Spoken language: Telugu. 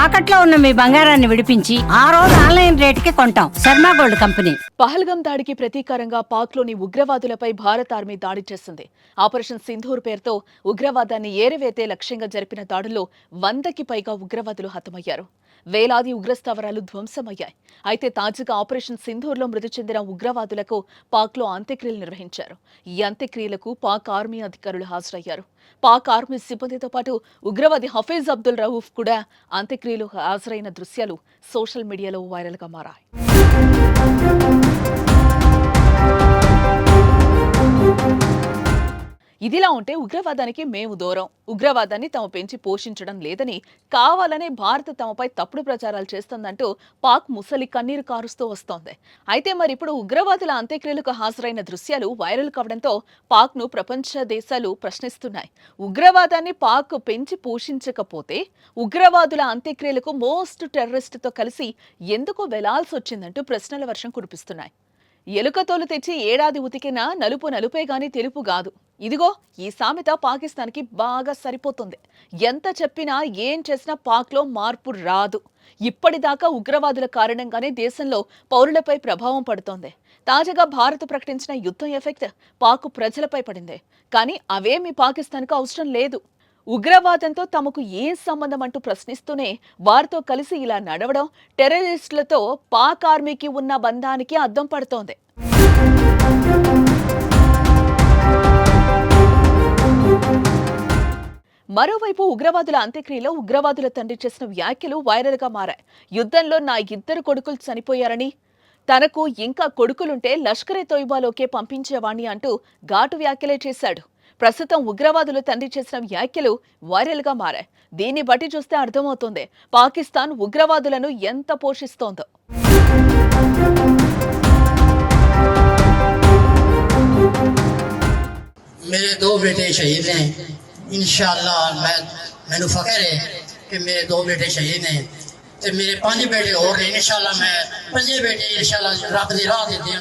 తాకట్లో ఉన్న మీ బంగారాన్ని విడిపించి ఆ రోజు ఆన్లైన్ రేటుకి కొంటాం. Sharma gold company. పహల్గాం దాడికి ప్రతీకారంగా పాక్లోని ఉగ్రవాదులపై భారత ఆర్మీ దాడి చేసింది. ఆపరేషన్ సింధూర్ పేరుతో ఉగ్రవాదాన్ని ఏరివేతే లక్ష్యంగా జరిపిన దాడుల్లో 100కి పైగా ఉగ్రవాదులు హతమయ్యారు. వేలాది ఉగ్రస్థావరాలు ధ్వంసమయ్యాయి. అయితే తాజాగా ఆపరేషన్ సింధూర్లో మృతి చెందిన ఉగ్రవాదులకు పాక్లో అంత్యక్రియలు నిర్వహించారు. ఈ అంత్యక్రియలకు పాక్ ఆర్మీ అధికారులు హాజరయ్యారు. పాక్ ఆర్మీ సిబ్బందితో పాటు ఉగ్రవాది హఫీజ్ అబ్దుల్ రవూఫ్ కూడా అంత్యక్రియలు హాజరైన దృశ్యాలు సోషల్ మీడియాలో వైరల్గా మారాయి. ఇదిలా ఉంటే ఉగ్రవాదానికి మేము దూరం, ఉగ్రవాదాన్ని తాము పెంచి పోషించడం లేదని కావాలనే భారత్ తమపై తప్పుడు ప్రచారాలు చేస్తోందంటూ పాక్ ముసలి కన్నీరు కారుస్తూ వస్తోంది. అయితే మరి ఇప్పుడు ఉగ్రవాదుల అంత్యక్రియలకు హాజరైన దృశ్యాలు వైరల్ కావడంతో పాక్ను ప్రపంచ దేశాలు ప్రశ్నిస్తున్నాయి. ఉగ్రవాదాన్ని పాక్ పెంచి పోషించకపోతే ఉగ్రవాదుల అంత్యక్రియలకు మోస్ట్ టెర్రరిస్ట్తో కలిసి ఎందుకు వెళ్లాల్సి వచ్చిందంటూ ప్రశ్నల వర్షం కురిపిస్తున్నాయి. ఎలుకతోలు తెచ్చి ఏడాది ఉతికినా నలుపు నలుపే గాని తెలుపు కాదు. ఇదిగో ఈ సామెత పాకిస్తాన్కి బాగా సరిపోతుంది. ఎంత చెప్పినా ఏం చేసినా పాక్లో మార్పు రాదు. ఇప్పటిదాకా ఉగ్రవాదుల కారణంగానే దేశంలో పౌరులపై ప్రభావం పడుతోంది. తాజాగా భారత్ ప్రకటించిన యుద్ధం ఎఫెక్ట్ పాక్ ప్రజలపై పడింది. కానీ అవేమీ పాకిస్తాన్కు అవసరం లేదు. ఉగ్రవాదంతో తమకు ఏం సంబంధం అంటూ ప్రశ్నిస్తూనే వారితో కలిసి ఇలా నడవడం టెర్రరిస్టులతో పాక్ ఆర్మీకి ఉన్న బంధానికి అద్దం పడుతోంది. మరోవైపు ఉగ్రవాదుల అంత్యక్రియలో ఉగ్రవాదుల తండ్రి చేసిన వ్యాఖ్యలు వైరల్గా మారాయి. యుద్ధంలో నా 2 కొడుకులు చనిపోయారని, తనకు ఇంకా కొడుకులుంటే లష్కరే తోయిబాలోకే పంపించేవాణ్ణి అంటూ ఘాటు వ్యాఖ్యలే చేశాడు. ప్రస్తుతం ఉగ్రవాదులు తండ్రి చేసిన వ్యాఖ్యలు వైరల్గా మారాయి. దీన్ని బట్టి చూస్తే అర్థమవుతుంది పాకిస్తాన్ ఉగ్రవాదులను ఎంత పోషిస్తోందో. मेरे 2 बेटे शहीद हैं। इंशाअल्लाह मैनू फख्र है कि मेरे 2 बेटे शहीद हैं ते मेरे 5 बेटे और हैं। इंशाअल्लाह मैं 5 बेटे इंशाअल्लाह रब दी राह दे दें।